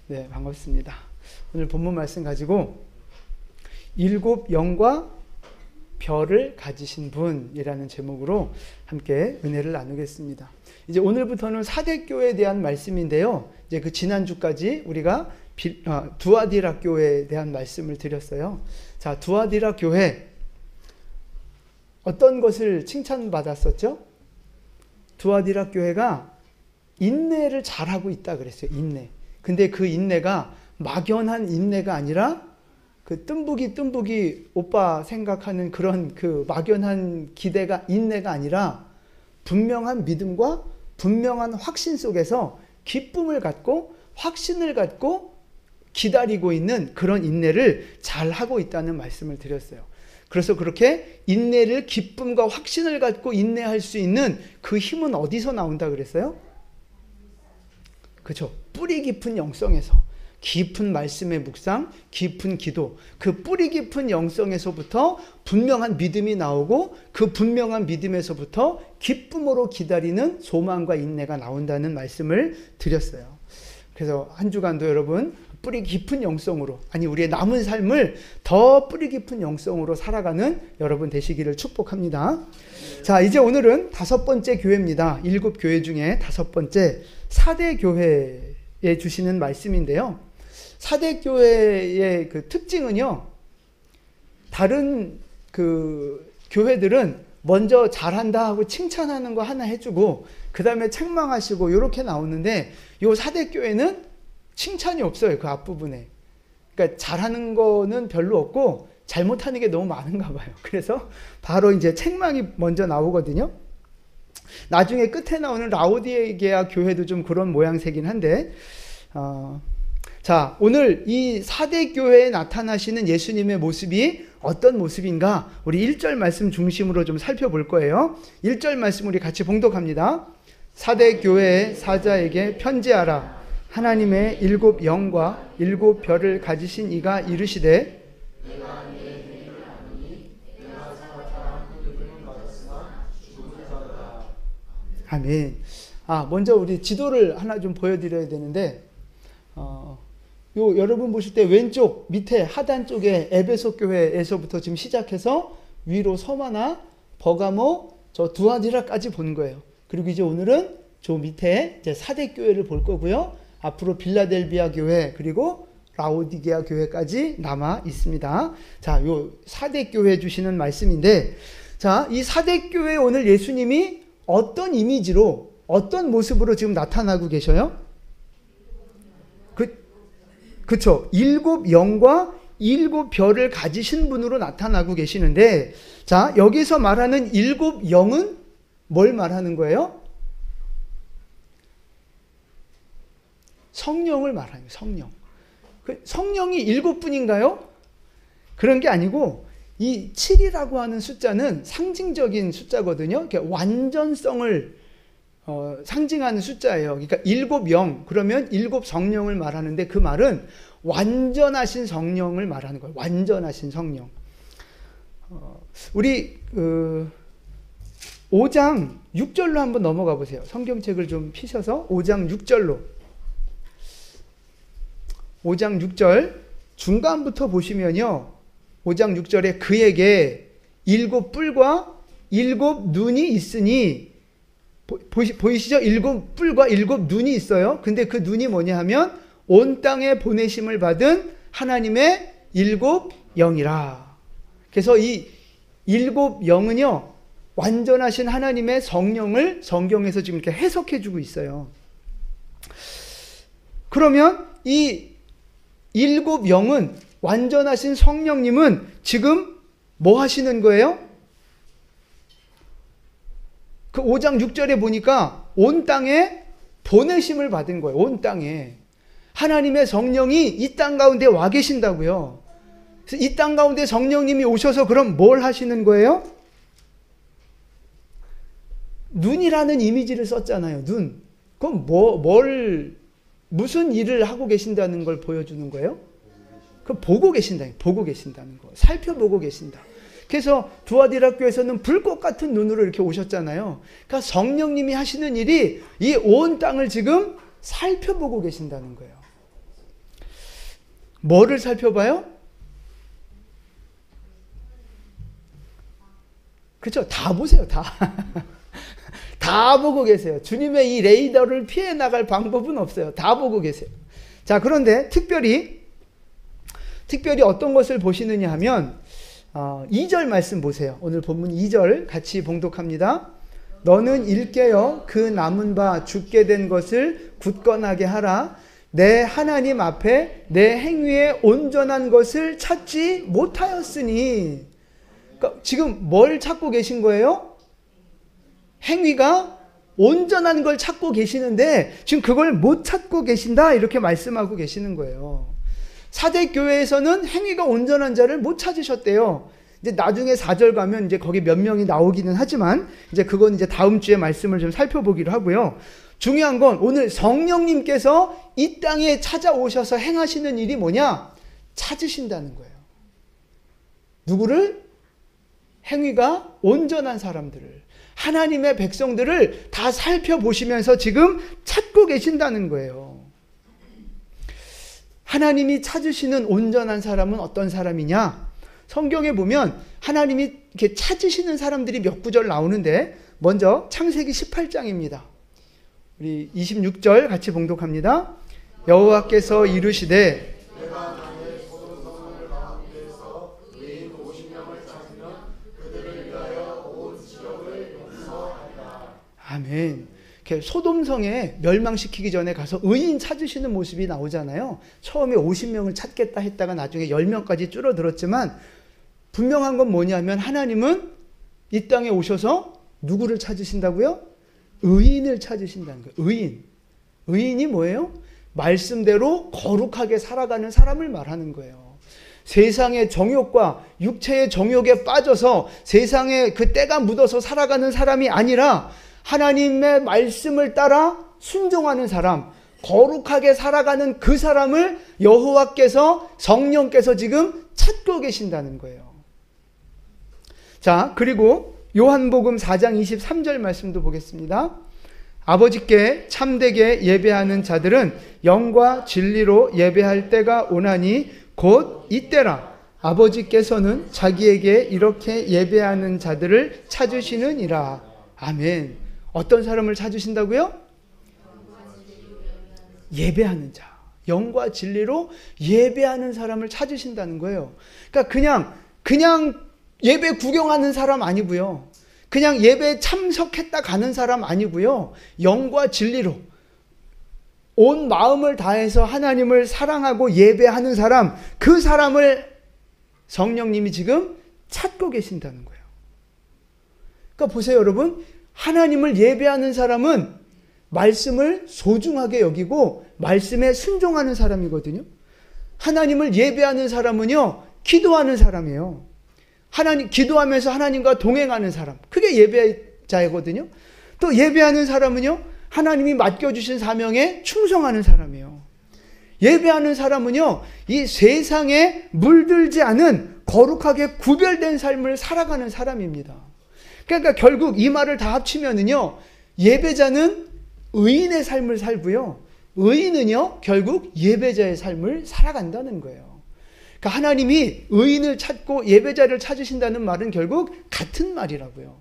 네, 반갑습니다. 오늘 본문 말씀 가지고 일곱 영과 별을 가지신 분이라는 제목으로 함께 은혜를 나누겠습니다. 이제 오늘부터는 사대교회에 대한 말씀인데요. 이제 그 지난주까지 우리가 두아디라 교회에 대한 말씀을 드렸어요. 자, 두아디라 교회 어떤 것을 칭찬받았었죠? 두아디라 교회가 인내를 잘하고 있다 그랬어요. 인내. 근데 그 인내가 막연한 인내가 아니라 그 뜸부기 오빠 생각하는 그런 그 막연한 기대가 인내가 아니라 분명한 믿음과 분명한 확신 속에서 기쁨을 갖고 확신을 갖고 기다리고 있는 그런 인내를 잘 하고 있다는 말씀을 드렸어요. 그래서 그렇게 인내를 기쁨과 확신을 갖고 인내할 수 있는 그 힘은 어디서 나온다 그랬어요? 그렇죠. 뿌리 깊은 영성에서, 깊은 말씀의 묵상, 깊은 기도, 그 뿌리 깊은 영성에서부터 분명한 믿음이 나오고 그 분명한 믿음에서부터 기쁨으로 기다리는 소망과 인내가 나온다는 말씀을 드렸어요. 그래서 한 주간도 여러분 뿌리 깊은 영성으로, 아니 우리의 남은 삶을 더 뿌리 깊은 영성으로 살아가는 여러분 되시기를 축복합니다. 자, 이제 오늘은 5번째 교회입니다. 7교회 중에 5번째 사대교회에 주시는 말씀인데요. 사대교회의 그 특징은요, 다른 그 교회들은 먼저 잘한다 하고 칭찬하는 거 하나 해주고 그 다음에 책망하시고 이렇게 나오는데 이 사대교회는 칭찬이 없어요. 그 앞부분에. 그러니까 잘하는 거는 별로 없고 잘못하는 게 너무 많은가 봐요. 그래서 바로 이제 책망이 먼저 나오거든요. 나중에 끝에 나오는 라오디게아 교회도 좀 그런 모양새긴 한데 자, 오늘 이 사대교회에 나타나시는 예수님의 모습이 어떤 모습인가 우리 1절 말씀 중심으로 좀 살펴볼 거예요. 1절 말씀 우리 같이 봉독합니다. 사대교회의 사자에게 편지하라. 하나님의 7 영과 7 별을 가지신 이가 이르시되 아멘. 먼저 우리 지도를 하나 좀 보여드려야 되는데 여러분 보실 때 왼쪽 밑에 하단 쪽에 에베소 교회에서부터 지금 시작해서 위로 서마나 버가모 저 두아디라까지 본 거예요. 그리고 이제 오늘은 저 밑에 이제 사대교회를 볼 거고요. 앞으로 빌라델비아 교회 그리고 라오디게아 교회까지 남아 있습니다. 자, 요 사대교회 주시는 말씀인데, 자, 이 사대교회 오늘 예수님이 어떤 이미지로 어떤 모습으로 지금 나타나고 계셔요? 그쵸. 7 영과 7 별을 가지신 분으로 나타나고 계시는데, 자, 여기서 말하는 7 영은 뭘 말하는 거예요? 성령을 말하는 거예요. 성령. 성령이 7분인가요? 그런 게 아니고 이 7이라고 하는 숫자는 상징적인 숫자거든요. 완전성을 상징하는 숫자예요. 그러니까 7 영, 그러면 7 성령을 말하는데 그 말은 완전하신 성령을 말하는 거예요. 완전하신 성령. 우리 5장 6절로 한번 넘어가 보세요. 성경책을 좀 피셔서 5장 6절로. 5장 6절 중간부터 보시면요. 5장 6절에 그에게 7 뿔과 7 눈이 있으니 보이시죠? 7 뿔과 7 눈이 있어요. 근데 그 눈이 뭐냐 하면 온 땅에 보내심을 받은 하나님의 7 영이라. 그래서 이 7 영은요, 완전하신 하나님의 성령을 성경에서 지금 이렇게 해석해 주고 있어요. 그러면 이 7 영은, 완전하신 성령님은 지금 뭐 하시는 거예요? 그 5장 6절에 보니까 온 땅에 보내심을 받은 거예요. 온 땅에. 하나님의 성령이 이 땅 가운데 와 계신다고요. 그래서 이 땅 가운데 성령님이 오셔서 그럼 뭘 하시는 거예요? 눈이라는 이미지를 썼잖아요. 눈. 그럼 무슨 일을 하고 계신다는 걸 보여주는 거예요? 그 보고 계신다는 거. 살펴보고 계신다. 그래서 두아디라 교회에서는 불꽃 같은 눈으로 이렇게 오셨잖아요. 그러니까 성령님이 하시는 일이 이 온 땅을 지금 살펴보고 계신다는 거예요. 뭐를 살펴봐요? 그렇죠? 다 보세요. 다. 다 보고 계세요. 주님의 이 레이더를 피해 나갈 방법은 없어요. 다 보고 계세요. 자, 그런데 특별히 어떤 것을 보시느냐 하면 2절 말씀 보세요. 오늘 본문 2절 같이 봉독합니다. 너는 일깨어 그 남은 바 죽게 된 것을 굳건하게 하라. 내 하나님 앞에 내 행위에 온전한 것을 찾지 못하였으니. 그러니까 지금 뭘 찾고 계신 거예요? 행위가 온전한 걸 찾고 계시는데 지금 그걸 못 찾고 계신다 이렇게 말씀하고 계시는 거예요. 사대교회에서는 행위가 온전한 자를 못 찾으셨대요. 이제 나중에 4절 가면 이제 거기 몇 명이 나오기는 하지만 이제 그건 이제 다음 주에 말씀을 좀 살펴보기로 하고요. 중요한 건 오늘 성령님께서 이 땅에 찾아오셔서 행하시는 일이 뭐냐? 찾으신다는 거예요. 누구를? 행위가 온전한 사람들을, 하나님의 백성들을 다 살펴보시면서 지금 찾고 계신다는 거예요. 하나님이 찾으시는 온전한 사람은 어떤 사람이냐? 성경에 보면 하나님이 이렇게 찾으시는 사람들이 몇 구절 나오는데 먼저 창세기 18장입니다. 우리 26절 같이 봉독합니다. 여호와께서 이르시되 아멘. 소돔성에 멸망시키기 전에 가서 의인 찾으시는 모습이 나오잖아요. 처음에 50명을 찾겠다 했다가 나중에 10명까지 줄어들었지만 분명한 건 뭐냐면 하나님은 이 땅에 오셔서 누구를 찾으신다고요? 의인을 찾으신다는 거예요. 의인. 의인이 뭐예요? 말씀대로 거룩하게 살아가는 사람을 말하는 거예요. 세상의 정욕과 육체의 정욕에 빠져서 세상에 그 때가 묻어서 살아가는 사람이 아니라 하나님의 말씀을 따라 순종하는 사람, 거룩하게 살아가는 그 사람을 여호와께서 성령께서 지금 찾고 계신다는 거예요. 자, 그리고 요한복음 4장 23절 말씀도 보겠습니다. 아버지께 참되게 예배하는 자들은 영과 진리로 예배할 때가 오나니 곧 이때라. 아버지께서는 자기에게 이렇게 예배하는 자들을 찾으시느니라. 아멘. 어떤 사람을 찾으신다고요? 예배하는 자. 영과 진리로 예배하는 사람을 찾으신다는 거예요. 그러니까 그냥 예배 구경하는 사람 아니고요. 그냥 예배에 참석했다 가는 사람 아니고요. 영과 진리로 온 마음을 다해서 하나님을 사랑하고 예배하는 사람, 그 사람을 성령님이 지금 찾고 계신다는 거예요. 그러니까 보세요, 여러분. 하나님을 예배하는 사람은 말씀을 소중하게 여기고 말씀에 순종하는 사람이거든요. 하나님을 예배하는 사람은요, 기도하는 사람이에요. 기도하면서 하나님과 동행하는 사람. 그게 예배자이거든요. 또 예배하는 사람은요, 하나님이 맡겨주신 사명에 충성하는 사람이에요. 예배하는 사람은요, 이 세상에 물들지 않은 거룩하게 구별된 삶을 살아가는 사람입니다. 그러니까 결국 이 말을 다 합치면은요, 예배자는 의인의 삶을 살고요, 의인은요, 결국 예배자의 삶을 살아간다는 거예요. 그러니까 하나님이 의인을 찾고 예배자를 찾으신다는 말은 결국 같은 말이라고요.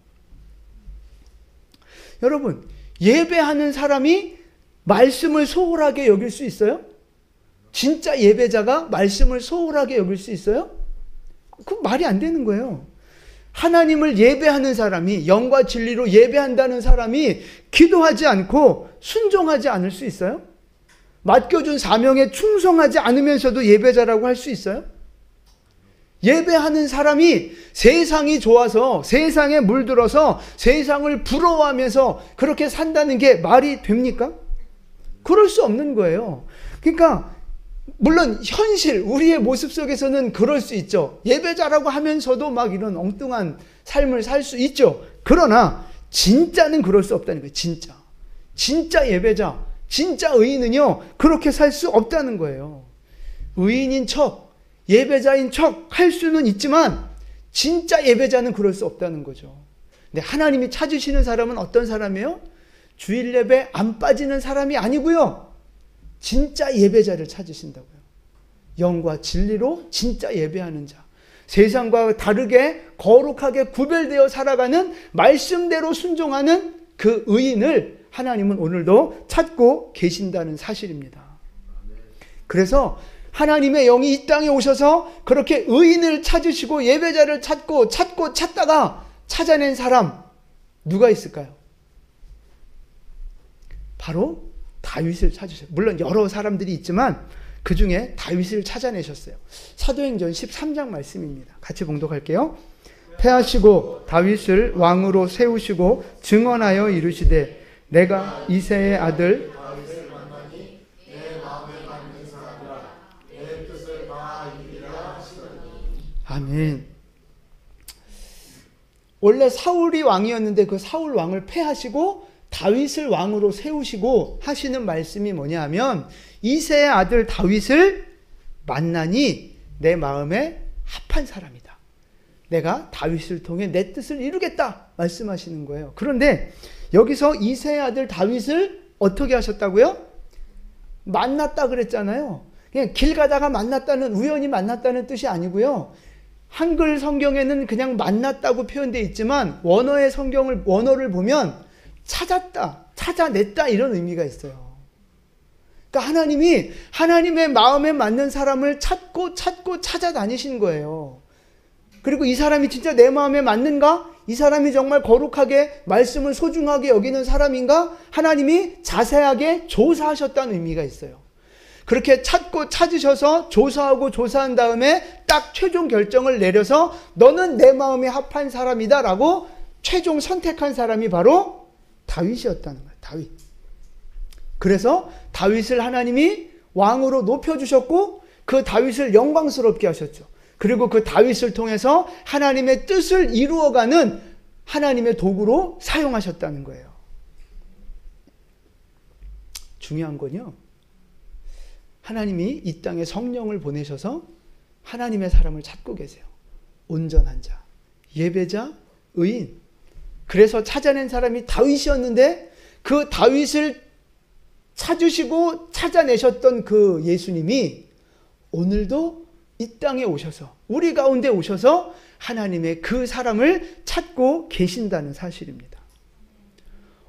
여러분, 예배하는 사람이 말씀을 소홀하게 여길 수 있어요? 진짜 예배자가 말씀을 소홀하게 여길 수 있어요? 그건 말이 안 되는 거예요. 하나님을 예배하는 사람이, 영과 진리로 예배한다는 사람이 기도하지 않고 순종하지 않을 수 있어요? 맡겨준 사명에 충성하지 않으면서도 예배자라고 할 수 있어요? 예배하는 사람이 세상이 좋아서 세상에 물들어서 세상을 부러워하면서 그렇게 산다는 게 말이 됩니까? 그럴 수 없는 거예요. 그러니까 물론 현실, 우리의 모습 속에서는 그럴 수 있죠. 예배자라고 하면서도 막 이런 엉뚱한 삶을 살 수 있죠. 그러나 진짜는 그럴 수 없다는 거예요. 진짜 예배자, 진짜 의인은요, 그렇게 살 수 없다는 거예요. 의인인 척, 예배자인 척 할 수는 있지만 진짜 예배자는 그럴 수 없다는 거죠. 근데 하나님이 찾으시는 사람은 어떤 사람이에요? 주일 예배 안 빠지는 사람이 아니고요, 진짜 예배자를 찾으신다고요. 영과 진리로 진짜 예배하는 자, 세상과 다르게 거룩하게 구별되어 살아가는 말씀대로 순종하는 그 의인을 하나님은 오늘도 찾고 계신다는 사실입니다. 그래서 하나님의 영이 이 땅에 오셔서 그렇게 의인을 찾으시고 예배자를 찾다가 찾아낸 사람 누가 있을까요? 바로 다윗을 찾으셨어요. 물론 여러 사람들이 있지만 그 중에 다윗을 찾아내셨어요. 사도행전 13장 말씀입니다. 같이 봉독할게요. 패하시고 다윗을 왕으로 세우시고 증언하여 이르시되 내가 이새의 아들 다윗을 만나니 내 마음에 맞는 사람이라 내 뜻을 다 이루리라 하시더니. 아멘. 원래 사울이 왕이었는데 그 사울 왕을 패하시고 다윗을 왕으로 세우시고 하시는 말씀이 뭐냐 하면 이새의 아들 다윗을 만나니 내 마음에 합한 사람이다. 내가 다윗을 통해 내 뜻을 이루겠다 말씀하시는 거예요. 그런데 여기서 이새의 아들 다윗을 어떻게 하셨다고요? 만났다 그랬잖아요. 그냥 길 가다가 만났다는, 우연히 만났다는 뜻이 아니고요. 한글 성경에는 그냥 만났다고 표현되어 있지만 원어의 원어를 보면 찾았다, 찾아냈다 이런 의미가 있어요. 그러니까 하나님이 하나님의 마음에 맞는 사람을 찾고 찾아다니신 거예요. 그리고 이 사람이 진짜 내 마음에 맞는가? 이 사람이 정말 거룩하게 말씀을 소중하게 여기는 사람인가? 하나님이 자세하게 조사하셨다는 의미가 있어요. 그렇게 찾으셔서 조사한 다음에 딱 최종 결정을 내려서 너는 내 마음에 합한 사람이다 라고 최종 선택한 사람이 바로 다윗이었다는 거예요. 다윗. 그래서 다윗을 하나님이 왕으로 높여주셨고 그 다윗을 영광스럽게 하셨죠. 그리고 그 다윗을 통해서 하나님의 뜻을 이루어가는 하나님의 도구로 사용하셨다는 거예요. 중요한 건요, 하나님이 이 땅에 성령을 보내셔서 하나님의 사람을 찾고 계세요. 온전한 자, 예배자, 의인. 그래서 찾아낸 사람이 다윗이었는데 그 다윗을 찾으시고 찾아내셨던 그 예수님이 오늘도 이 땅에 오셔서, 우리 가운데 오셔서 하나님의 그 사람을 찾고 계신다는 사실입니다.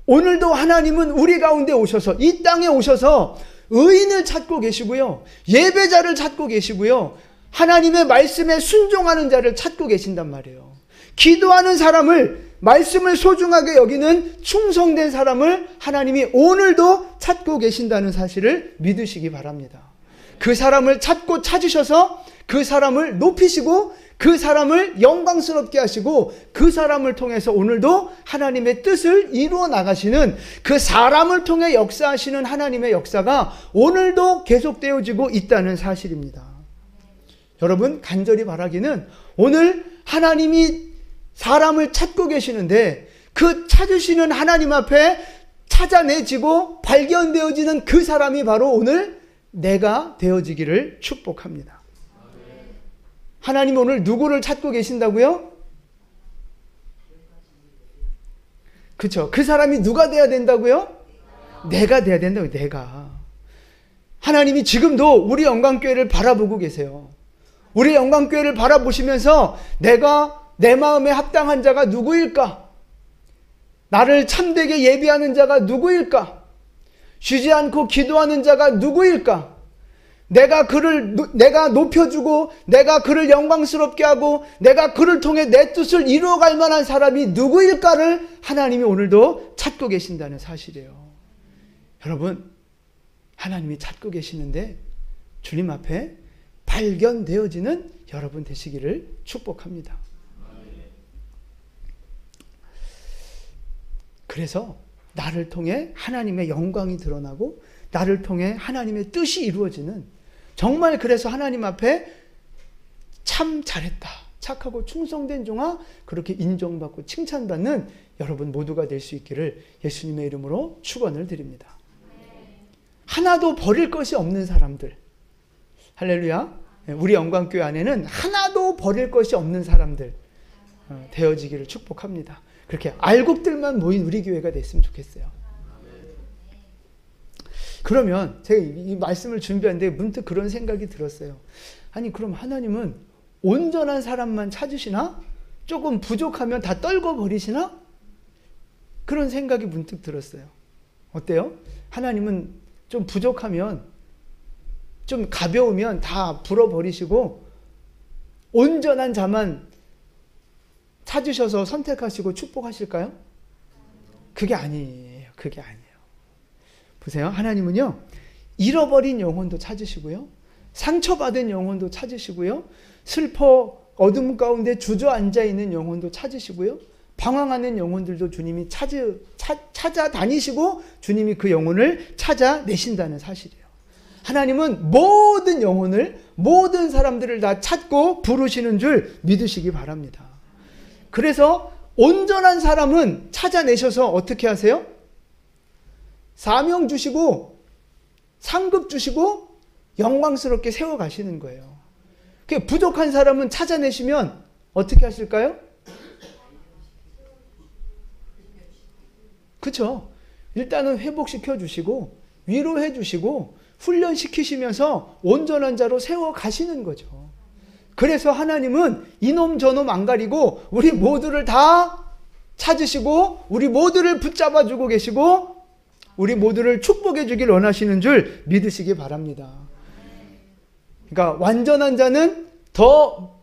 오늘도 하나님은 우리 가운데 오셔서, 이 땅에 오셔서 의인을 찾고 계시고요, 예배자를 찾고 계시고요, 하나님의 말씀에 순종하는 자를 찾고 계신단 말이에요. 기도하는 사람을, 말씀을 소중하게 여기는 충성된 사람을 하나님이 오늘도 찾고 계신다는 사실을 믿으시기 바랍니다. 그 사람을 찾고 찾으셔서 그 사람을 높이시고 그 사람을 영광스럽게 하시고 그 사람을 통해서 오늘도 하나님의 뜻을 이루어 나가시는, 그 사람을 통해 역사하시는 하나님의 역사가 오늘도 계속되어지고 있다는 사실입니다. 여러분, 간절히 바라기는 오늘 하나님이 사람을 찾고 계시는데 그 찾으시는 하나님 앞에 찾아내지고 발견되어지는 그 사람이 바로 오늘 내가 되어지기를 축복합니다. 하나님 오늘 누구를 찾고 계신다고요? 그렇죠. 그 사람이 누가 돼야 된다고요? 내가 돼야 된다고요. 내가. 하나님이 지금도 우리 영광교회를 바라보고 계세요. 우리 영광교회를 바라보시면서 내가 내 마음에 합당한 자가 누구일까? 나를 참되게 예비하는 자가 누구일까? 쉬지 않고 기도하는 자가 누구일까? 내가 높여주고 내가 그를 영광스럽게 하고 내가 그를 통해 내 뜻을 이루어갈 만한 사람이 누구일까를 하나님이 오늘도 찾고 계신다는 사실이에요. 여러분, 하나님이 찾고 계시는데 주님 앞에 발견되어지는 여러분 되시기를 축복합니다. 그래서 나를 통해 하나님의 영광이 드러나고 나를 통해 하나님의 뜻이 이루어지는, 정말 그래서 하나님 앞에 참 잘했다, 착하고 충성된 종아, 그렇게 인정받고 칭찬받는 여러분 모두가 될 수 있기를 예수님의 이름으로 축원을 드립니다. 하나도 버릴 것이 없는 사람들, 할렐루야. 우리 영광교회 안에는 하나도 버릴 것이 없는 사람들 되어지기를 축복합니다. 그렇게 알곡들만 모인 우리 교회가 됐으면 좋겠어요. 그러면 제가 이 말씀을 준비하는데 문득 그런 생각이 들었어요. 아니 그럼 하나님은 온전한 사람만 찾으시나? 조금 부족하면 다 떨궈 버리시나? 그런 생각이 문득 들었어요. 어때요? 하나님은 좀 부족하면, 좀 가벼우면 다 불어버리시고 온전한 자만 찾으셔서 선택하시고 축복하실까요? 그게 아니에요. 그게 아니에요. 보세요. 하나님은요, 잃어버린 영혼도 찾으시고요, 상처받은 영혼도 찾으시고요, 슬퍼 어둠 가운데 주저앉아 있는 영혼도 찾으시고요, 방황하는 영혼들도 주님이 찾아다니시고 주님이 그 영혼을 찾아내신다는 사실이에요. 하나님은 모든 영혼을, 모든 사람들을 다 찾고 부르시는 줄 믿으시기 바랍니다. 그래서 온전한 사람은 찾아내셔서 어떻게 하세요? 사명 주시고 상급 주시고 영광스럽게 세워가시는 거예요. 부족한 사람은 찾아내시면 어떻게 하실까요? 그렇죠. 일단은 회복시켜 주시고 위로해 주시고 훈련시키시면서 온전한 자로 세워가시는 거죠. 그래서 하나님은 이놈 저놈 안 가리고 우리 모두를 다 찾으시고 우리 모두를 붙잡아 주고 계시고 우리 모두를 축복해 주길 원하시는 줄 믿으시기 바랍니다. 그러니까 완전한 자는 더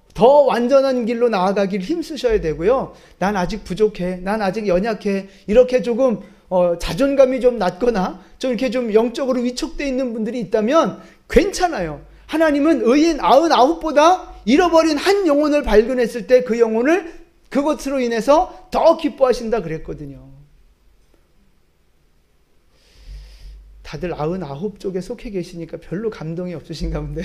완전한 길로 나아가길 힘쓰셔야 되고요. 난 아직 부족해, 난 아직 연약해, 이렇게 조금 자존감이 좀 낮거나 좀 이렇게 좀 영적으로 위축되어 있는 분들이 있다면 괜찮아요. 하나님은 의인 99보다 잃어버린 한 영혼을 발견했을 때 그 영혼을 그것으로 인해서 더 기뻐하신다 그랬거든요. 다들 99 쪽에 속해 계시니까 별로 감동이 없으신가 본데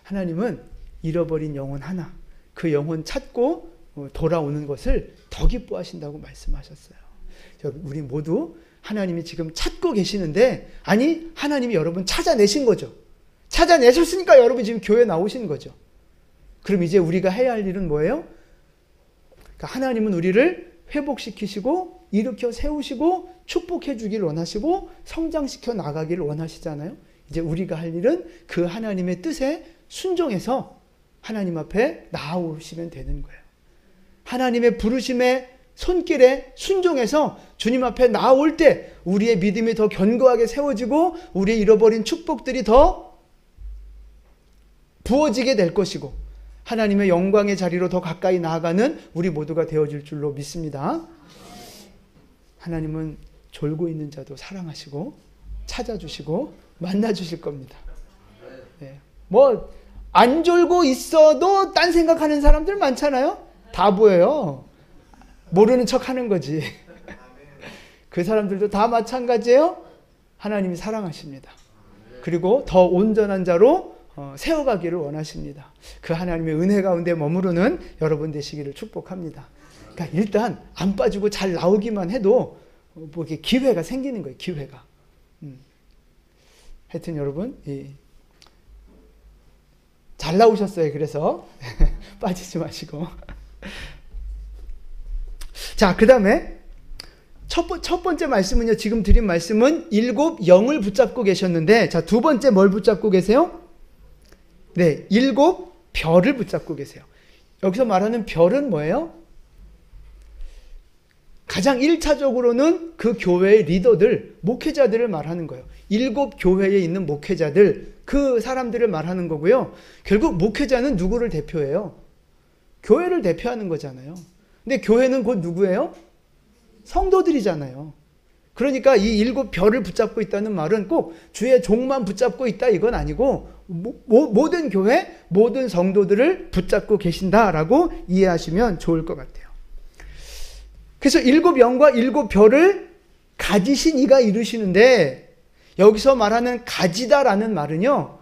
하나님은 잃어버린 영혼 하나, 그 영혼 찾고 돌아오는 것을 더 기뻐하신다고 말씀하셨어요. 우리 모두 하나님이 지금 찾고 계시는데, 아니 하나님이 여러분 찾아내신 거죠. 찾아내셨으니까 여러분 지금 교회 나오신 거죠. 그럼 이제 우리가 해야 할 일은 뭐예요? 그러니까 하나님은 우리를 회복시키시고 일으켜 세우시고 축복해 주길 원하시고 성장시켜 나가기를 원하시잖아요. 이제 우리가 할 일은 그 하나님의 뜻에 순종해서 하나님 앞에 나아오시면 되는 거예요. 하나님의 부르심의 손길에 순종해서 주님 앞에 나아올 때 우리의 믿음이 더 견고하게 세워지고 우리의 잃어버린 축복들이 더 부어지게 될 것이고 하나님의 영광의 자리로 더 가까이 나아가는 우리 모두가 되어질 줄로 믿습니다. 하나님은 졸고 있는 자도 사랑하시고 찾아주시고 만나주실 겁니다. 네. 안 졸고 있어도 딴 생각하는 사람들 많잖아요. 다 보여요. 모르는 척 하는 거지. 그 사람들도 다 마찬가지예요. 하나님이 사랑하십니다. 그리고 더 온전한 자로 세워가기를 원하십니다. 그 하나님의 은혜 가운데 머무르는 여러분 되시기를 축복합니다. 그러니까 일단 안 빠지고 잘 나오기만 해도 뭐 이렇게 기회가 생기는 거예요. 기회가. 하여튼 여러분 잘 나오셨어요. 그래서 빠지지 마시고. 자, 그 다음에 첫 번째 말씀은요. 지금 드린 말씀은 7 영을 붙잡고 계셨는데, 자, 두 번째 뭘 붙잡고 계세요? 네, 7 별을 붙잡고 계세요. 여기서 말하는 별은 뭐예요? 가장 1차적으로는 그 교회의 리더들, 목회자들을 말하는 거예요. 7 교회에 있는 목회자들, 그 사람들을 말하는 거고요. 결국 목회자는 누구를 대표해요? 교회를 대표하는 거잖아요. 근데 교회는 곧 누구예요? 성도들이잖아요. 그러니까 이 7 별을 붙잡고 있다는 말은 꼭 주의 종만 붙잡고 있다 이건 아니고 모든 교회, 모든 성도들을 붙잡고 계신다라고 이해하시면 좋을 것 같아요. 그래서 7 영과 7 별을 가지신 이가 이루시는데, 여기서 말하는 가지다라는 말은요,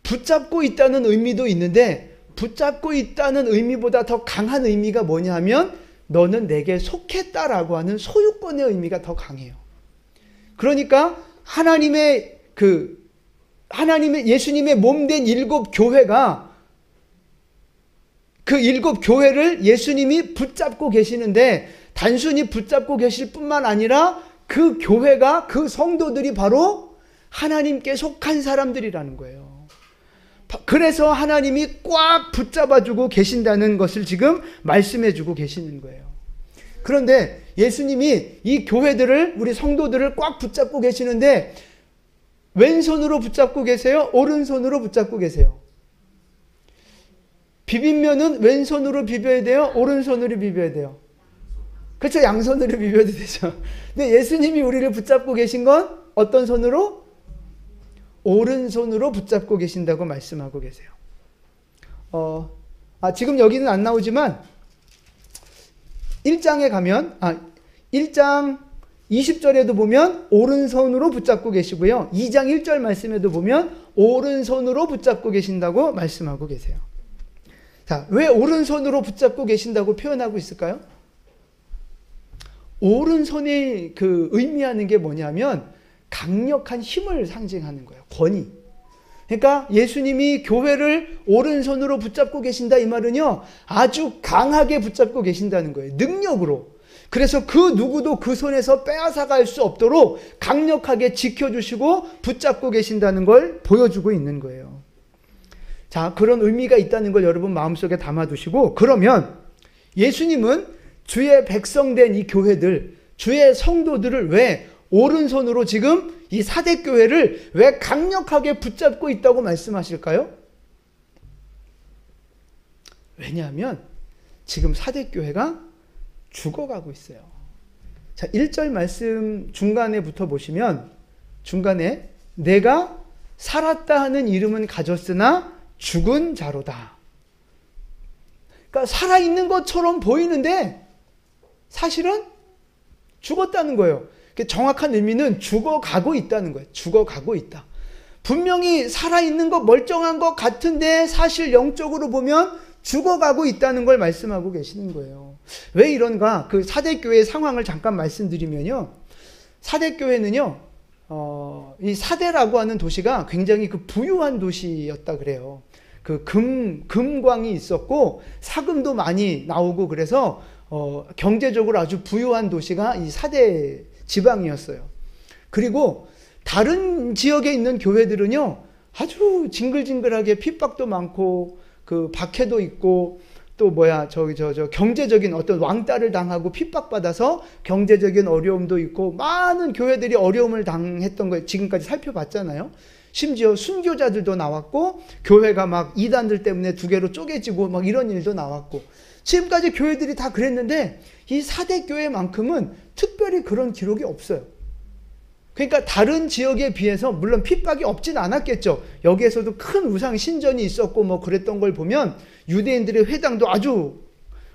붙잡고 있다는 의미도 있는데, 붙잡고 있다는 의미보다 더 강한 의미가 뭐냐 하면, 너는 내게 속했다라고 하는 소유권의 의미가 더 강해요. 그러니까 예수님의 몸된 7 교회가, 그 7 교회를 예수님이 붙잡고 계시는데, 단순히 붙잡고 계실 뿐만 아니라 그 교회가, 그 성도들이 바로 하나님께 속한 사람들이라는 거예요. 그래서 하나님이 꽉 붙잡아주고 계신다는 것을 지금 말씀해주고 계시는 거예요. 그런데 예수님이 이 교회들을, 우리 성도들을 꽉 붙잡고 계시는데 왼손으로 붙잡고 계세요? 오른손으로 붙잡고 계세요? 비빔면은 왼손으로 비벼야 돼요? 오른손으로 비벼야 돼요? 그렇죠. 양손으로 비벼도 되죠. 근데 예수님이 우리를 붙잡고 계신 건 어떤 손으로? 오른손으로 붙잡고 계신다고 말씀하고 계세요. 지금 여기는 안 나오지만 1장에 가면 1장 20절에도 보면 오른손으로 붙잡고 계시고요. 2장 1절 말씀에도 보면 오른손으로 붙잡고 계신다고 말씀하고 계세요. 자, 왜 오른손으로 붙잡고 계신다고 표현하고 있을까요? 오른손이 그 의미하는 게 뭐냐면 강력한 힘을 상징하는 거예요. 권위. 그러니까 예수님이 교회를 오른손으로 붙잡고 계신다 이 말은요, 아주 강하게 붙잡고 계신다는 거예요. 능력으로. 그래서 그 누구도 그 손에서 빼앗아갈 수 없도록 강력하게 지켜주시고 붙잡고 계신다는 걸 보여주고 있는 거예요. 자, 그런 의미가 있다는 걸 여러분 마음속에 담아두시고, 그러면 예수님은 주의 백성된 이 교회들, 주의 성도들을 왜 오른손으로 지금 이 사대교회를 왜 강력하게 붙잡고 있다고 말씀하실까요? 왜냐하면 지금 사대교회가 죽어가고 있어요. 자, 1절 말씀 중간에부터 보시면, 중간에 내가 살았다 하는 이름은 가졌으나 죽은 자로다. 그러니까 살아있는 것처럼 보이는데 사실은 죽었다는 거예요. 정확한 의미는 죽어가고 있다는 거예요. 죽어가고 있다. 분명히 살아있는 것, 멀쩡한 것 같은데 사실 영적으로 보면 죽어가고 있다는 걸 말씀하고 계시는 거예요. 왜 이런가? 그 사대교회의 상황을 잠깐 말씀드리면요. 사대교회는요, 이 사대라고 하는 도시가 굉장히 그 부유한 도시였다 그래요. 그 금광이 있었고 사금도 많이 나오고 그래서 경제적으로 아주 부유한 도시가 이 사대 지방이었어요. 그리고 다른 지역에 있는 교회들은요, 아주 징글징글하게 핍박도 많고 그 박해도 있고 또 경제적인 어떤 왕따를 당하고 핍박받아서 경제적인 어려움도 있고 많은 교회들이 어려움을 당했던 거 지금까지 살펴봤잖아요. 심지어 순교자들도 나왔고 교회가 막 이단들 때문에 두 개로 쪼개지고 막 이런 일도 나왔고 지금까지 교회들이 다 그랬는데 이 사대교회만큼은 특별히 그런 기록이 없어요. 그러니까 다른 지역에 비해서 물론 핍박이 없진 않았겠죠. 여기에서도 큰 우상 신전이 있었고 뭐 그랬던 걸 보면 유대인들의 회당도 아주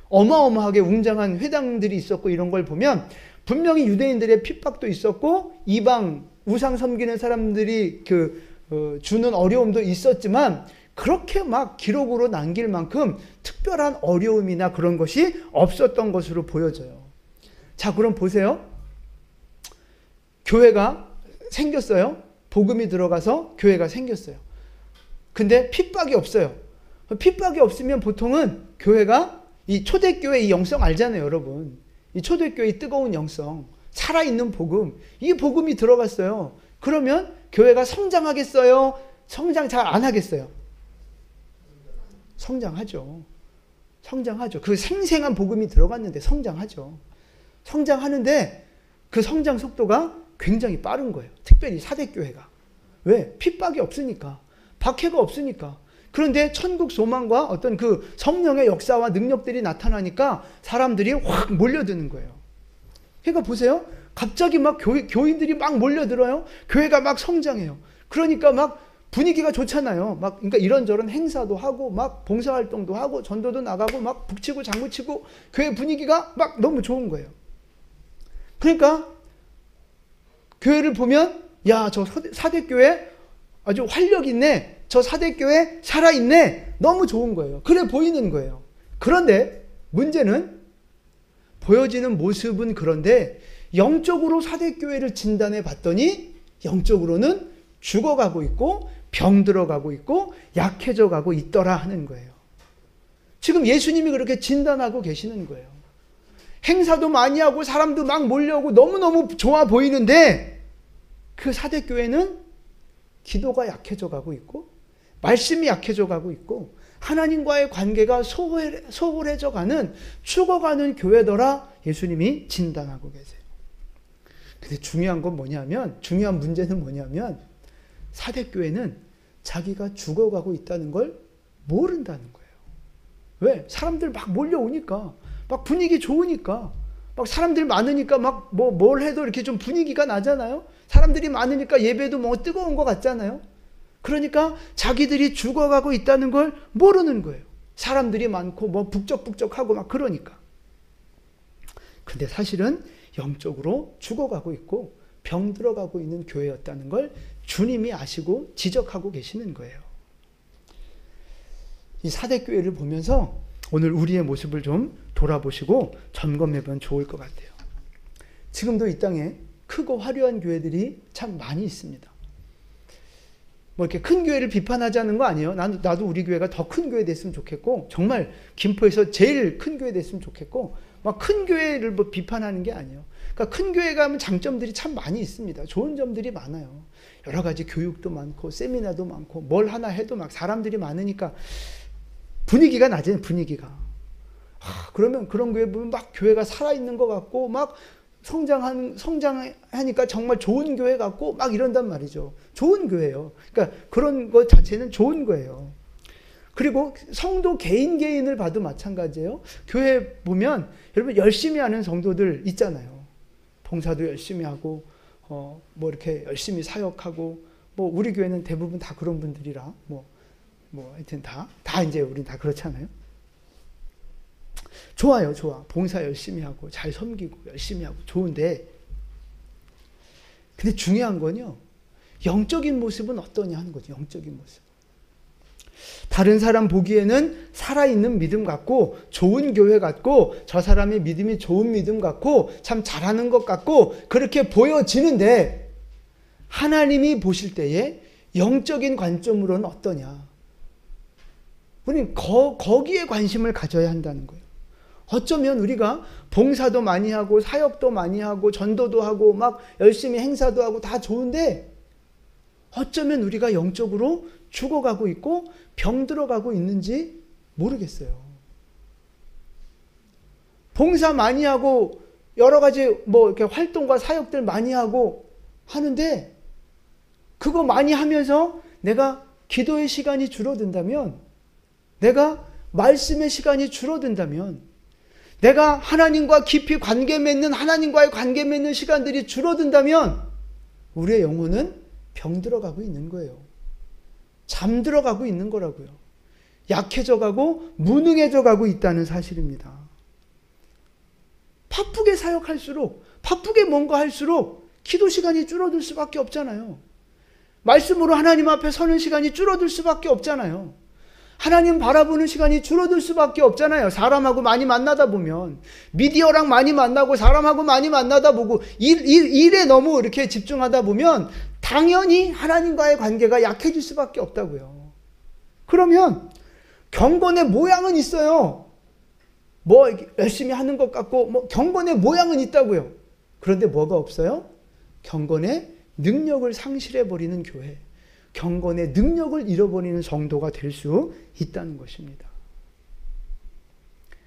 어마어마하게 웅장한 회당들이 있었고 이런 걸 보면 분명히 유대인들의 핍박도 있었고 이방 우상 섬기는 사람들이 주는 어려움도 있었지만 그렇게 막 기록으로 남길 만큼 특별한 어려움이나 그런 것이 없었던 것으로 보여져요. 자, 그럼 보세요. 교회가 생겼어요. 복음이 들어가서 교회가 생겼어요. 근데 핍박이 없어요. 핍박이 없으면 보통은 교회가 이 초대교회 이 영성 알잖아요, 여러분. 이 초대교회의 뜨거운 영성, 살아있는 복음, 이 복음이 들어갔어요. 그러면 교회가 성장하겠어요? 성장 잘 안 하겠어요? 성장하죠. 성장하죠. 그 생생한 복음이 들어갔는데 성장하죠. 성장하는데 그 성장 속도가 굉장히 빠른 거예요. 특별히 사대교회가. 왜? 핍박이 없으니까. 박해가 없으니까. 그런데 천국 소망과 어떤 그 성령의 역사와 능력들이 나타나니까 사람들이 확 몰려드는 거예요. 그러니까 보세요. 갑자기 막 교인들이 막 몰려들어요. 교회가 막 성장해요. 그러니까 막 분위기가 좋잖아요. 막 그러니까 이런저런 행사도 하고 막 봉사활동도 하고 전도도 나가고 막 북치고 장구치고 교회 분위기가 막 너무 좋은 거예요. 그러니까 교회를 보면 야, 저 사대교회 아주 활력 있네. 저 사대교회 살아있네. 너무 좋은 거예요. 그래 보이는 거예요. 그런데 문제는 보여지는 모습은 그런데 영적으로 사대교회를 진단해 봤더니 영적으로는 죽어가고 있고 병들어가고 있고 약해져 가고 있더라 하는 거예요. 지금 예수님이 그렇게 진단하고 계시는 거예요. 행사도 많이 하고 사람도 막 몰려오고 너무너무 좋아 보이는데 그 사대교회는 기도가 약해져 가고 있고 말씀이 약해져 가고 있고 하나님과의 관계가 소홀해져 가는 죽어가는 교회더라 예수님이 진단하고 계세요. 근데 중요한 문제는 뭐냐면 사대교회는 자기가 죽어가고 있다는 걸 모른다는 거예요. 왜? 사람들 막 몰려오니까, 막 분위기 좋으니까, 막 사람들 많으니까 막 뭘 해도 이렇게 좀 분위기가 나잖아요. 사람들이 많으니까 예배도 뭐 뜨거운 것 같잖아요. 그러니까 자기들이 죽어가고 있다는 걸 모르는 거예요. 사람들이 많고 뭐 북적북적하고 막 그러니까. 근데 사실은 영적으로 죽어가고 있고 병들어가고 있는 교회였다는 걸 주님이 아시고 지적하고 계시는 거예요. 이 사대교회를 보면서 오늘 우리의 모습을 좀 돌아보시고 점검해보면 좋을 것 같아요. 지금도 이 땅에 크고 화려한 교회들이 참 많이 있습니다. 뭐 이렇게 큰 교회를 비판하자는 거 아니에요. 나도 우리 교회가 더 큰 교회 됐으면 좋겠고, 정말 김포에서 제일 큰 교회 됐으면 좋겠고, 막 큰 교회를 뭐 비판하는 게 아니에요. 그러니까 큰 교회 가면 장점들이 참 많이 있습니다. 좋은 점들이 많아요. 여러 가지 교육도 많고, 세미나도 많고, 뭘 하나 해도 막 사람들이 많으니까 분위기가 나잖아요, 분위기가. 그러면 그런 교회 보면 막 교회가 살아있는 것 같고, 막 성장하니까 정말 좋은 교회 같고 막 이런단 말이죠. 좋은 교회예요. 그러니까 그런 것 자체는 좋은 거예요. 그리고 성도 개인을 봐도 마찬가지예요. 교회 보면 여러분 열심히 하는 성도들 있잖아요. 봉사도 열심히 하고 뭐 이렇게 열심히 사역하고, 뭐 우리 교회는 대부분 다 그런 분들이라 뭐 하여튼 다 이제 우린 다 그렇잖아요. 좋아요, 좋아. 봉사 열심히 하고 잘 섬기고 열심히 하고 좋은데, 근데 중요한 건요, 영적인 모습은 어떠냐 하는 거죠. 영적인 모습. 다른 사람 보기에는 살아있는 믿음 같고 좋은 교회 같고 저 사람의 믿음이 좋은 믿음 같고 참 잘하는 것 같고 그렇게 보여지는데, 하나님이 보실 때에 영적인 관점으로는 어떠냐. 우리는 거기에 관심을 가져야 한다는 거예요. 어쩌면 우리가 봉사도 많이 하고 사역도 많이 하고 전도도 하고 막 열심히 행사도 하고 다 좋은데, 어쩌면 우리가 영적으로 죽어가고 있고 병들어가고 있는지 모르겠어요. 봉사 많이 하고 여러 가지 뭐 이렇게 활동과 사역들 많이 하고 하는데, 그거 많이 하면서 내가 기도의 시간이 줄어든다면, 내가 말씀의 시간이 줄어든다면, 내가 하나님과 깊이 하나님과의 관계 맺는 시간들이 줄어든다면 우리의 영혼은 병들어가고 있는 거예요. 잠들어가고 있는 거라고요. 약해져가고 무능해져가고 있다는 사실입니다. 바쁘게 사역할수록, 바쁘게 뭔가 할수록 기도 시간이 줄어들 수밖에 없잖아요. 말씀으로 하나님 앞에 서는 시간이 줄어들 수밖에 없잖아요. 하나님 바라보는 시간이 줄어들 수밖에 없잖아요. 사람하고 많이 만나다 보면, 미디어랑 많이 만나고 사람하고 많이 만나다 보고 일에 너무 이렇게 집중하다 보면 당연히 하나님과의 관계가 약해질 수밖에 없다고요. 그러면 경건의 모양은 있어요. 뭐 열심히 하는 것 같고 뭐 경건의 모양은 있다고요. 그런데 뭐가 없어요? 경건의 능력을 상실해버리는 교회, 경건의 능력을 잃어버리는 성도가 될 수 있다는 것입니다.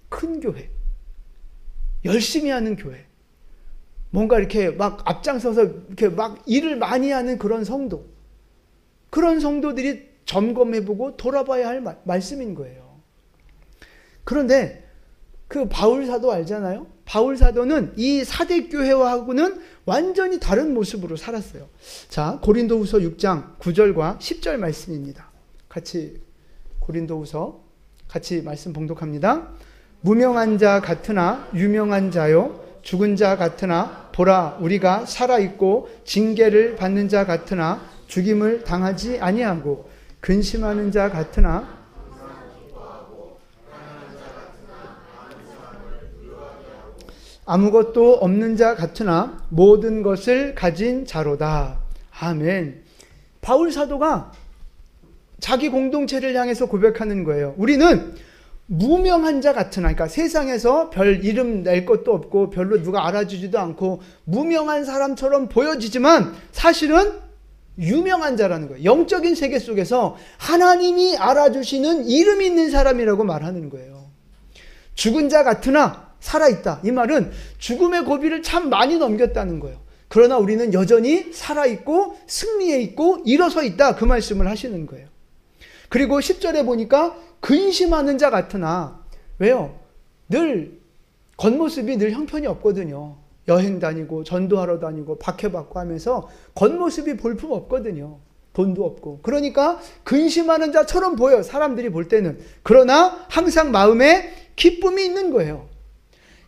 큰 교회, 열심히 하는 교회, 뭔가 이렇게 막 앞장서서 이렇게 막 일을 많이 하는 그런 성도, 그런 성도들이 점검해보고 돌아봐야 할 말씀인 거예요. 그런데 그 바울 사도 알잖아요. 바울 사도는 이 사대교회와하고는 완전히 다른 모습으로 살았어요. 자, 고린도후서 6장 9절과 10절 말씀입니다. 같이 고린도후서 같이 말씀 봉독합니다. 무명한 자 같으나 유명한 자요, 죽은 자 같으나 보라 우리가 살아있고 징계를 받는 자 같으나 죽임을 당하지 아니하고, 근심하는 자 같으나 아무것도 없는 자 같으나 모든 것을 가진 자로다. 아멘. 바울 사도가 자기 공동체를 향해서 고백하는 거예요. 우리는 무명한 자 같으나, 그러니까 세상에서 별 이름 낼 것도 없고 별로 누가 알아주지도 않고 무명한 사람처럼 보여지지만 사실은 유명한 자라는 거예요. 영적인 세계 속에서 하나님이 알아주시는 이름이 있는 사람이라고 말하는 거예요. 죽은 자 같으나 살아있다. 이 말은 죽음의 고비를 참 많이 넘겼다는 거예요. 그러나 우리는 여전히 살아있고 승리해 있고 일어서 있다. 그 말씀을 하시는 거예요. 그리고 10절에 보니까 근심하는 자 같으나, 왜요? 늘 겉모습이 늘 형편이 없거든요. 여행 다니고 전도하러 다니고 박해받고 하면서 겉모습이 볼품 없거든요. 돈도 없고. 그러니까 근심하는 자처럼 보여요. 사람들이 볼 때는. 그러나 항상 마음에 기쁨이 있는 거예요.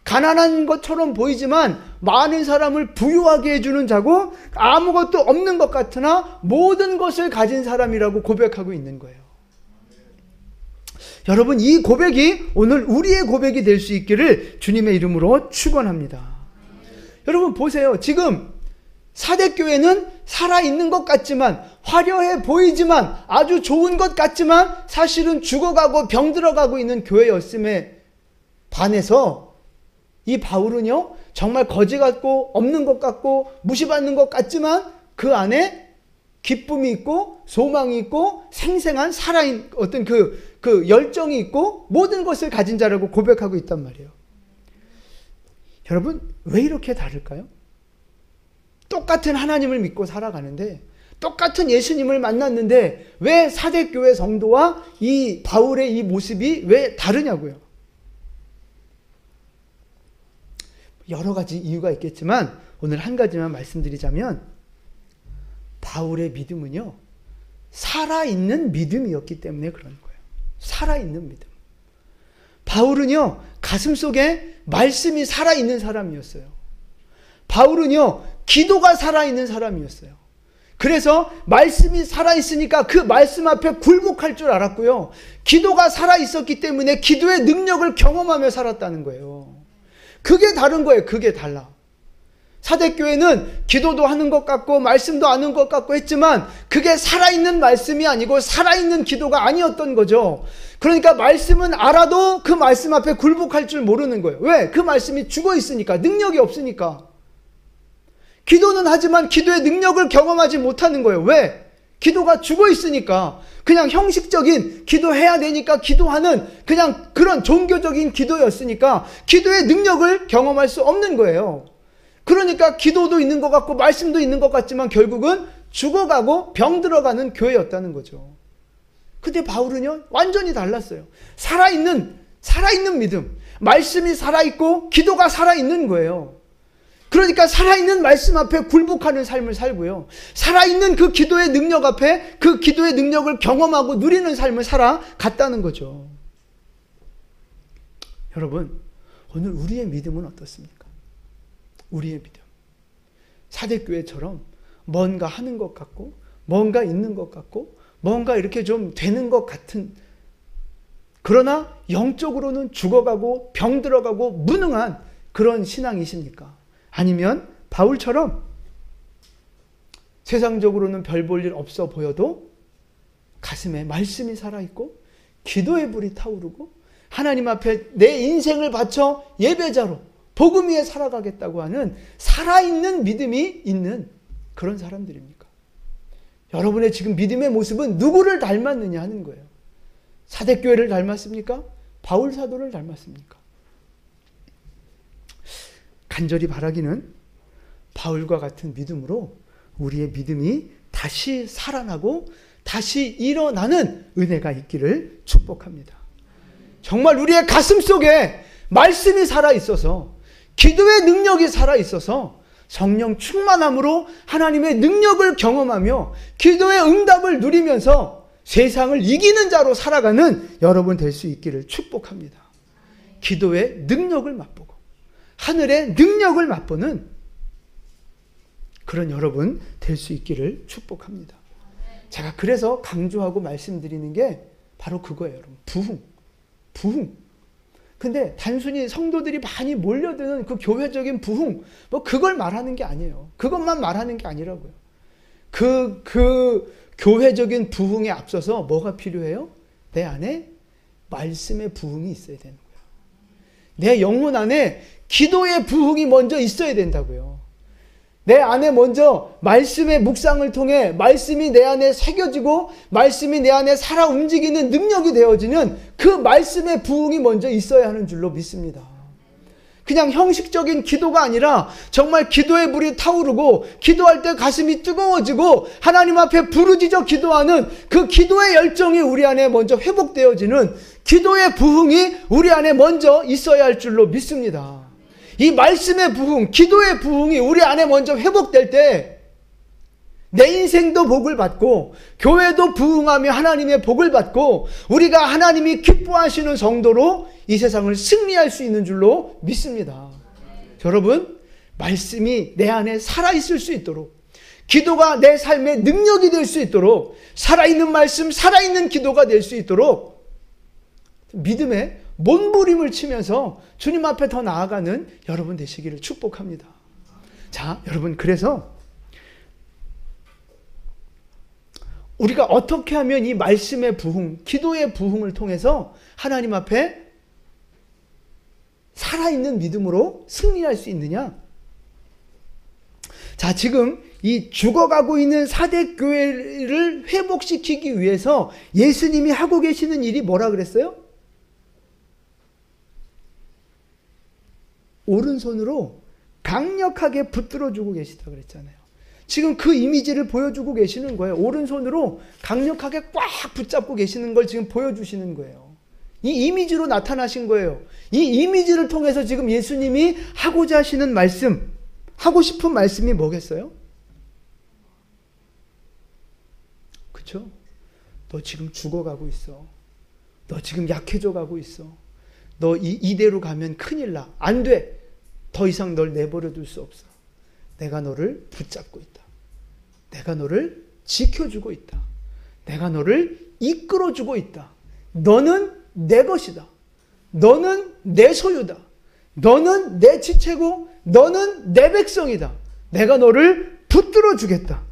가난한 것처럼 보이지만 많은 사람을 부유하게 해주는 자고 아무것도 없는 것 같으나 모든 것을 가진 사람이라고 고백하고 있는 거예요. 여러분, 이 고백이 오늘 우리의 고백이 될 수 있기를 주님의 이름으로 축원합니다. 여러분 보세요. 지금 사대교회는 살아있는 것 같지만, 화려해 보이지만, 아주 좋은 것 같지만 사실은 죽어가고 병들어가고 있는 교회였음에 반해서 이 바울은요, 정말 거지 같고 없는 것 같고 무시받는 것 같지만 그 안에 기쁨이 있고 소망이 있고 생생한 살아있는 어떤 그 열정이 있고 모든 것을 가진 자라고 고백하고 있단 말이에요. 여러분, 왜 이렇게 다를까요? 똑같은 하나님을 믿고 살아가는데, 똑같은 예수님을 만났는데 왜 사대교회 성도와 이 바울의 이 모습이 왜 다르냐고요. 여러 가지 이유가 있겠지만 오늘 한 가지만 말씀드리자면, 바울의 믿음은요, 살아있는 믿음이었기 때문에 그런 거예요. 살아있는 믿음. 바울은요, 가슴속에 말씀이 살아있는 사람이었어요. 바울은요, 기도가 살아있는 사람이었어요. 그래서 말씀이 살아있으니까 그 말씀 앞에 굴복할 줄 알았고요. 기도가 살아있었기 때문에 기도의 능력을 경험하며 살았다는 거예요. 그게 다른 거예요. 그게 달라. 사대교회는 기도도 하는 것 같고 말씀도 아는 것 같고 했지만 그게 살아있는 말씀이 아니고 살아있는 기도가 아니었던 거죠. 그러니까 말씀은 알아도 그 말씀 앞에 굴복할 줄 모르는 거예요. 왜? 그 말씀이 죽어 있으니까, 능력이 없으니까. 기도는 하지만 기도의 능력을 경험하지 못하는 거예요. 왜? 기도가 죽어 있으니까. 그냥 형식적인 기도해야 되니까 기도하는 그냥 그런 종교적인 기도였으니까 기도의 능력을 경험할 수 없는 거예요. 그러니까 기도도 있는 것 같고 말씀도 있는 것 같지만 결국은 죽어가고 병들어가는 교회였다는 거죠. 근데 바울은요, 완전히 달랐어요. 살아있는 믿음. 말씀이 살아있고 기도가 살아있는 거예요. 그러니까 살아있는 말씀 앞에 굴복하는 삶을 살고요. 살아있는 그 기도의 능력 앞에 그 기도의 능력을 경험하고 누리는 삶을 살아갔다는 거죠. 여러분, 오늘 우리의 믿음은 어떻습니까? 우리의 믿음. 사대교회처럼 뭔가 하는 것 같고 뭔가 있는 것 같고 뭔가 이렇게 좀 되는 것 같은, 그러나 영적으로는 죽어가고 병들어가고 무능한 그런 신앙이십니까? 아니면 바울처럼 세상적으로는 별 볼 일 없어 보여도 가슴에 말씀이 살아있고 기도의 불이 타오르고 하나님 앞에 내 인생을 바쳐 예배자로 복음 위에 살아가겠다고 하는 살아있는 믿음이 있는 그런 사람들입니까? 여러분의 지금 믿음의 모습은 누구를 닮았느냐 하는 거예요. 사대교회를 닮았습니까? 바울 사도를 닮았습니까? 간절히 바라기는 바울과 같은 믿음으로 우리의 믿음이 다시 살아나고 다시 일어나는 은혜가 있기를 축복합니다. 정말 우리의 가슴 속에 말씀이 살아있어서 기도의 능력이 살아있어서 성령 충만함으로 하나님의 능력을 경험하며 기도의 응답을 누리면서 세상을 이기는 자로 살아가는 여러분 될 수 있기를 축복합니다. 기도의 능력을 맛보고 하늘의 능력을 맛보는 그런 여러분 될 수 있기를 축복합니다. 제가 그래서 강조하고 말씀드리는 게 바로 그거예요, 여러분. 부흥. 근데 단순히 성도들이 많이 몰려드는 그 교회적인 부흥, 뭐 그걸 말하는 게 아니에요. 그것만 말하는 게 아니라고요. 그 교회적인 부흥에 앞서서 뭐가 필요해요? 내 안에 말씀의 부흥이 있어야 되는 거예요. 내 영혼 안에 기도의 부흥이 먼저 있어야 된다고요. 내 안에 먼저 말씀의 묵상을 통해 말씀이 내 안에 새겨지고 말씀이 내 안에 살아 움직이는 능력이 되어지는 그 말씀의 부흥이 먼저 있어야 하는 줄로 믿습니다. 그냥 형식적인 기도가 아니라 정말 기도의 불이 타오르고 기도할 때 가슴이 뜨거워지고 하나님 앞에 부르짖어 기도하는 그 기도의 열정이 우리 안에 먼저 회복되어지는 기도의 부흥이 우리 안에 먼저 있어야 할 줄로 믿습니다. 이 말씀의 부흥, 기도의 부흥이 우리 안에 먼저 회복될 때 내 인생도 복을 받고 교회도 부흥하며 하나님의 복을 받고 우리가 하나님이 기뻐하시는 성도로 이 세상을 승리할 수 있는 줄로 믿습니다. 여러분, 말씀이 내 안에 살아있을 수 있도록 기도가 내 삶의 능력이 될 수 있도록 살아있는 말씀, 살아있는 기도가 될 수 있도록 믿음의 몸부림을 치면서 주님 앞에 더 나아가는 여러분 되시기를 축복합니다. 자, 여러분, 그래서 우리가 어떻게 하면 이 말씀의 부흥, 기도의 부흥을 통해서 하나님 앞에 살아있는 믿음으로 승리할 수 있느냐? 자, 지금 이 죽어가고 있는 사대교회를 회복시키기 위해서 예수님이 하고 계시는 일이 뭐라 그랬어요? 오른손으로 강력하게 붙들어주고 계시다 그랬잖아요. 지금 그 이미지를 보여주고 계시는 거예요. 오른손으로 강력하게 꽉 붙잡고 계시는 걸 지금 보여주시는 거예요. 이 이미지로 나타나신 거예요. 이 이미지를 통해서 지금 예수님이 하고자 하시는 말씀, 하고 싶은 말씀이 뭐겠어요? 그쵸? 너 지금 죽어가고 있어. 너 지금 약해져 가고 있어. 너 이대로 가면 큰일 나. 안 돼. 더 이상 널 내버려 둘 수 없어. 내가 너를 붙잡고 있다. 내가 너를 지켜주고 있다. 내가 너를 이끌어주고 있다. 너는 내 것이다. 너는 내 소유다. 너는 내 지체고 너는 내 백성이다. 내가 너를 붙들어 주겠다.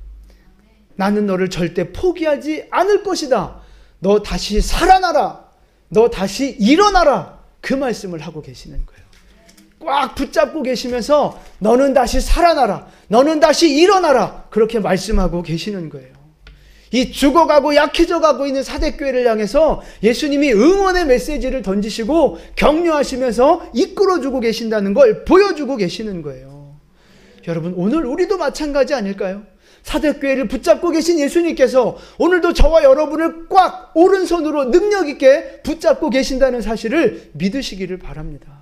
나는 너를 절대 포기하지 않을 것이다. 너 다시 살아나라. 너 다시 일어나라. 그 말씀을 하고 계시는 거예요. 꽉 붙잡고 계시면서 너는 다시 살아나라. 너는 다시 일어나라. 그렇게 말씀하고 계시는 거예요. 이 죽어가고 약해져가고 있는 사대교회를 향해서 예수님이 응원의 메시지를 던지시고 격려하시면서 이끌어주고 계신다는 걸 보여주고 계시는 거예요. 여러분, 오늘 우리도 마찬가지 아닐까요? 사대교회를 붙잡고 계신 예수님께서 오늘도 저와 여러분을 꽉 오른손으로 능력 있게 붙잡고 계신다는 사실을 믿으시기를 바랍니다.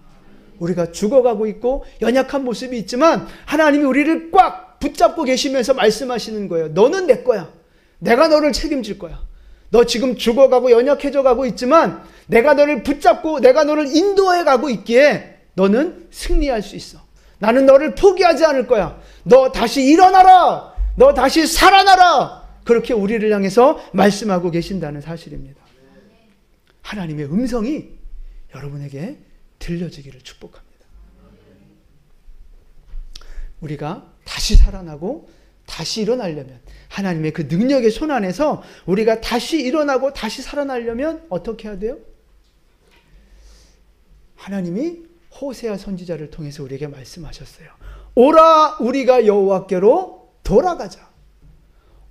우리가 죽어가고 있고 연약한 모습이 있지만 하나님이 우리를 꽉 붙잡고 계시면서 말씀하시는 거예요. 너는 내 거야. 내가 너를 책임질 거야. 너 지금 죽어가고 연약해져 가고 있지만 내가 너를 붙잡고 내가 너를 인도해 가고 있기에 너는 승리할 수 있어. 나는 너를 포기하지 않을 거야. 너 다시 일어나라. 너 다시 살아나라. 그렇게 우리를 향해서 말씀하고 계신다는 사실입니다. 하나님의 음성이 여러분에게 들려지기를 축복합니다. 우리가 다시 살아나고 다시 일어나려면 하나님의 그 능력의 손 안에서 우리가 다시 일어나고 다시 살아나려면 어떻게 해야 돼요? 하나님이 호세아 선지자를 통해서 우리에게 말씀하셨어요. 오라 우리가 여호와께로 돌아가자.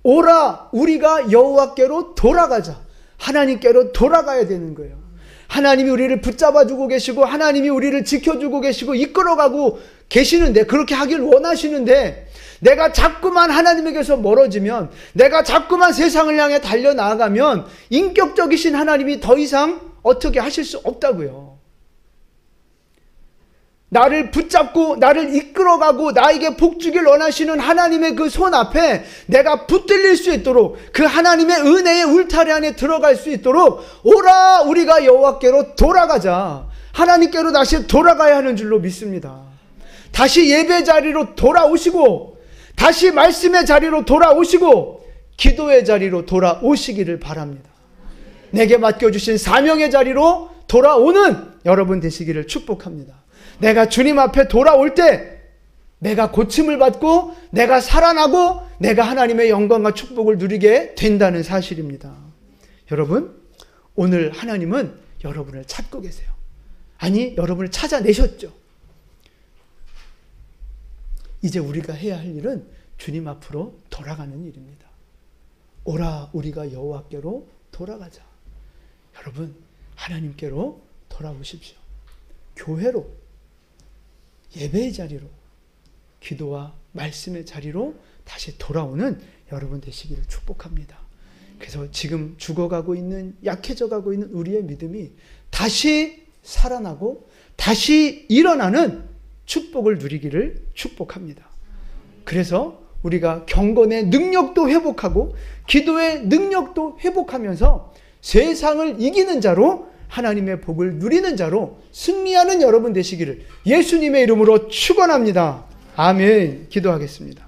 오라 우리가 여호와께로 돌아가자. 하나님께로 돌아가야 되는 거예요. 하나님이 우리를 붙잡아주고 계시고 하나님이 우리를 지켜주고 계시고 이끌어가고 계시는데 그렇게 하길 원하시는데 내가 자꾸만 하나님에게서 멀어지면 내가 자꾸만 세상을 향해 달려나가면 인격적이신 하나님이 더 이상 어떻게 하실 수 없다고요. 나를 붙잡고 나를 이끌어가고 나에게 복주길 원하시는 하나님의 그 손 앞에 내가 붙들릴 수 있도록 그 하나님의 은혜의 울타리 안에 들어갈 수 있도록 오라 우리가 여호와께로 돌아가자. 하나님께로 다시 돌아가야 하는 줄로 믿습니다. 다시 예배 자리로 돌아오시고 다시 말씀의 자리로 돌아오시고 기도의 자리로 돌아오시기를 바랍니다. 내게 맡겨주신 사명의 자리로 돌아오는 여러분 되시기를 축복합니다. 내가 주님 앞에 돌아올 때 내가 고침을 받고 내가 살아나고 내가 하나님의 영광과 축복을 누리게 된다는 사실입니다. 여러분, 오늘 하나님은 여러분을 찾고 계세요. 아니, 여러분을 찾아내셨죠. 이제 우리가 해야 할 일은 주님 앞으로 돌아가는 일입니다. 오라, 우리가 여호와께로 돌아가자. 여러분, 하나님께로 돌아오십시오. 교회로, 예배의 자리로, 기도와 말씀의 자리로 다시 돌아오는 여러분 되시기를 축복합니다. 그래서 지금 죽어가고 있는, 약해져가고 있는 우리의 믿음이 다시 살아나고 다시 일어나는 축복을 누리기를 축복합니다. 그래서 우리가 경건의 능력도 회복하고 기도의 능력도 회복하면서 세상을 이기는 자로, 하나님의 복을 누리는 자로 승리하는 여러분 되시기를 예수님의 이름으로 축원합니다. 아멘. 기도하겠습니다.